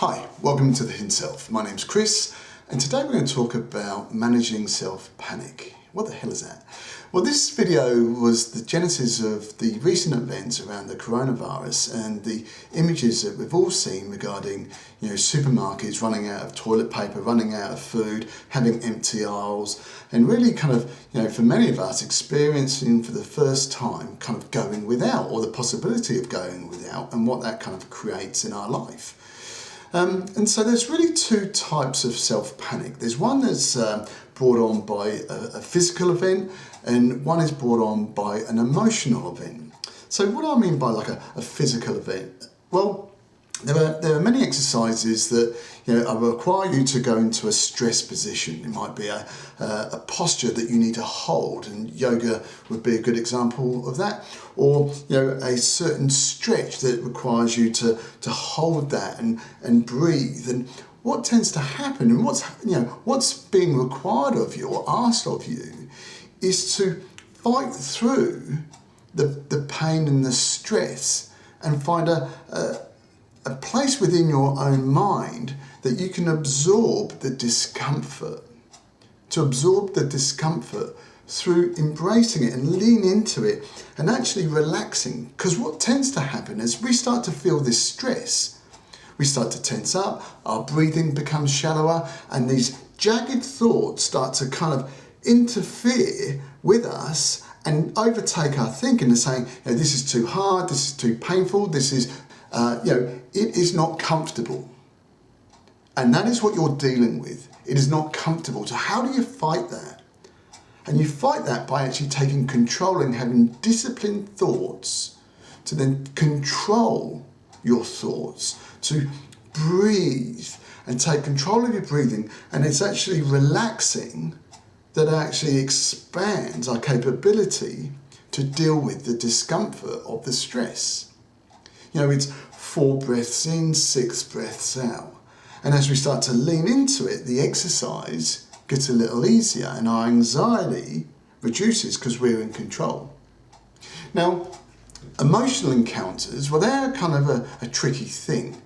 Hi, welcome to The Hidden Self. My name's Chris, and today we're going to talk about managing self-panic. What the hell is that? Well, this video was the genesis of the recent events around the coronavirus and the images that we've all seen regarding, supermarkets running out of toilet paper, running out of food, having empty aisles, and really for many of us experiencing for the first time kind of going without, or the possibility of going without, and what that kind of creates in our life. And so there's really two types of self-panic. There's one that's brought on by a physical event, and one is brought on by an emotional event. So what do I mean by like a physical event? Well, there are many exercises that require you to go into a stress position. It might be a posture that you need to hold, and yoga would be a good example of that. Or a certain stretch that requires you to hold that and breathe. And what tends to happen, and what's being required of you or asked of you, is to fight through the pain and the stress and find a place within your own mind that you can absorb the discomfort. To absorb the discomfort through embracing it and lean into it and actually relaxing. Because what tends to happen is we start to feel this stress. We start to tense up, our breathing becomes shallower, and these jagged thoughts start to kind of interfere with us and overtake our thinking and saying, this is too hard, this is too painful, this is it is not comfortable. And that is what you're dealing with. It is not comfortable. So how do you fight that? And you fight that by actually taking control and having disciplined thoughts to then control your thoughts, to breathe and take control of your breathing. And it's actually relaxing that actually expands our capability to deal with the discomfort of the stress. It's 4 breaths in, 6 breaths out. And as we start to lean into it, the exercise gets a little easier and our anxiety reduces because we're in control. Now, emotional encounters, well, they're kind of a tricky thing,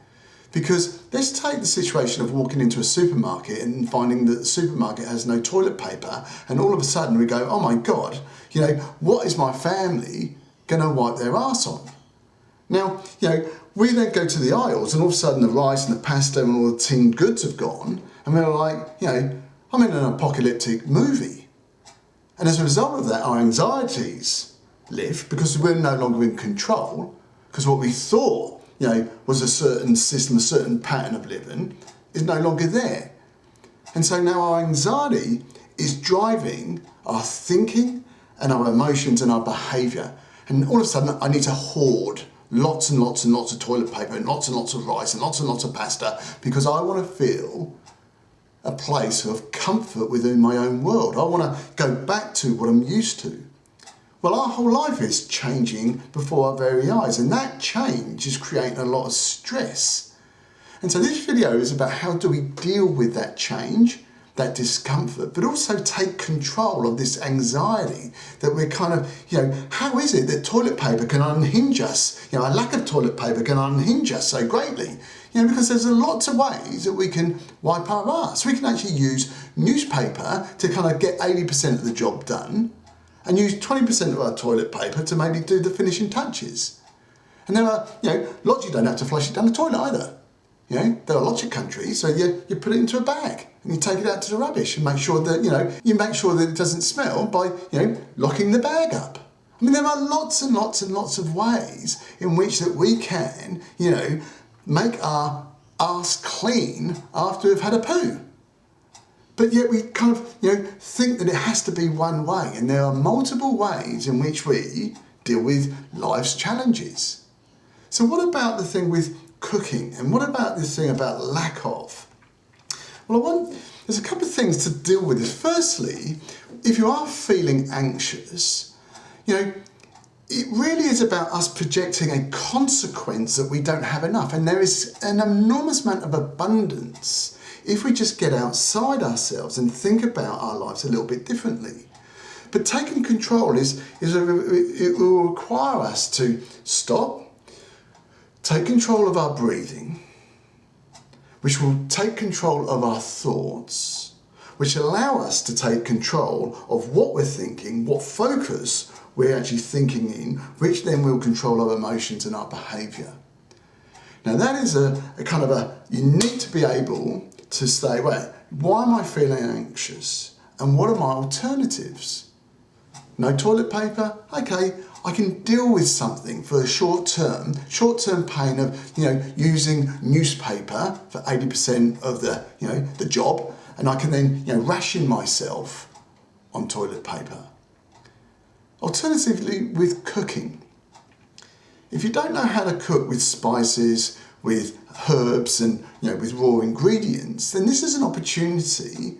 because let's take the situation of walking into a supermarket and finding that the supermarket has no toilet paper, and all of a sudden we go, oh my God, what is my family going to wipe their arse on? Now, we then go to the aisles and all of a sudden the rice and the pasta and all the tinned goods have gone, and we're like, I'm in an apocalyptic movie. And as a result of that, our anxieties lift because we're no longer in control, because what we thought, was a certain system, a certain pattern of living is no longer there. And so now our anxiety is driving our thinking and our emotions and our behaviour. And all of a sudden I need to hoard lots and lots and lots of toilet paper and lots of rice and lots of pasta, because I want to feel a place of comfort within my own world. I want to go back to what I'm used to. Well, our whole life is changing before our very eyes, and that change is creating a lot of stress. And so this video is about how do we deal with that change, that discomfort, but also take control of this anxiety that we're how is it that toilet paper can unhinge us? A lack of toilet paper can unhinge us so greatly. Because there's lots of ways that we can wipe our arse. We can actually use newspaper to kind of get 80% of the job done, and use 20% of our toilet paper to maybe do the finishing touches. And there are, lots you don't have to flush it down the toilet either. There are lots of countries, so you put it into a bag and you take it out to the rubbish and make sure that, you make sure that it doesn't smell by, locking the bag up. I mean, there are lots and lots and lots of ways in which that we can, make our arse clean after we've had a poo. But yet we kind of, think that it has to be one way, and there are multiple ways in which we deal with life's challenges. So what about the thing with cooking, and what about this thing about lack of? Well, there's a couple of things to deal with this. Firstly, if you are feeling anxious, it really is about us projecting a consequence that we don't have enough, and there is an enormous amount of abundance if we just get outside ourselves and think about our lives a little bit differently. But taking control it will require us to stop, take control of our breathing, which will take control of our thoughts, which allow us to take control of what we're thinking, what focus we're actually thinking in, which then will control our emotions and our behaviour. Now that is a kind of you need to be able to say, wait, why am I feeling anxious? And what are my alternatives? No toilet paper? Okay, I can deal with something for a short-term pain of, using newspaper for 80% of the job, and I can then, ration myself on toilet paper. Alternatively, with cooking. If you don't know how to cook with spices, with herbs and with raw ingredients, then this is an opportunity.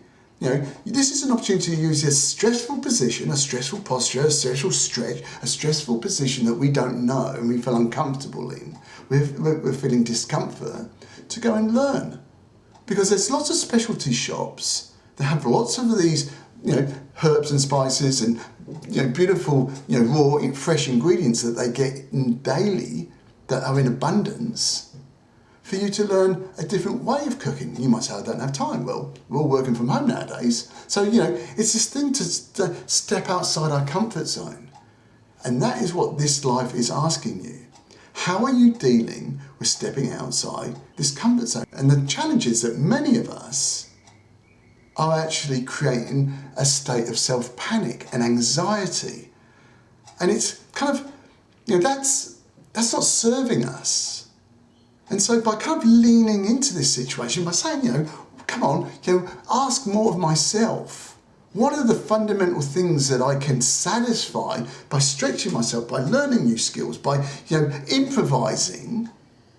This is an opportunity to use a stressful position, a stressful posture, a stressful stretch, a stressful position that we don't know and we feel uncomfortable in. We're feeling discomfort to go and learn. Because there's lots of specialty shops that have lots of these, herbs and spices and beautiful, raw, fresh ingredients that they get daily that are in abundance for you to learn a different way of cooking. You might say, I don't have time. Well, we're all working from home nowadays. So, it's this thing to step outside our comfort zone. And that is what this life is asking you. How are you dealing with stepping outside this comfort zone? And the challenge is that many of us are actually creating a state of self-panic and anxiety. And it's kind of, that's not serving us. And so by kind of leaning into this situation, by saying, come on, ask more of myself. What are the fundamental things that I can satisfy by stretching myself, by learning new skills, by improvising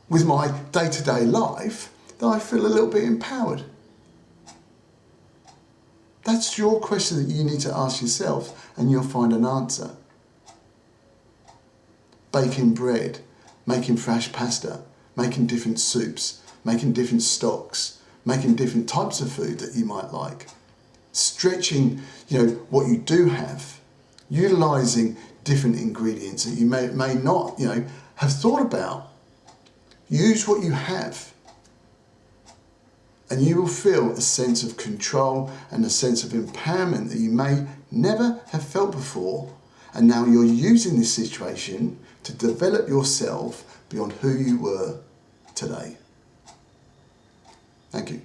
with my day-to-day life, that I feel a little bit empowered? That's your question that you need to ask yourself, and you'll find an answer. Baking bread, making fresh pasta, making different soups, making different stocks, making different types of food that you might like. Stretching, what you do have, utilising different ingredients that you may not, have thought about. Use what you have, and you will feel a sense of control and a sense of empowerment that you may never have felt before. And now you're using this situation to develop yourself beyond who you were today. Thank you.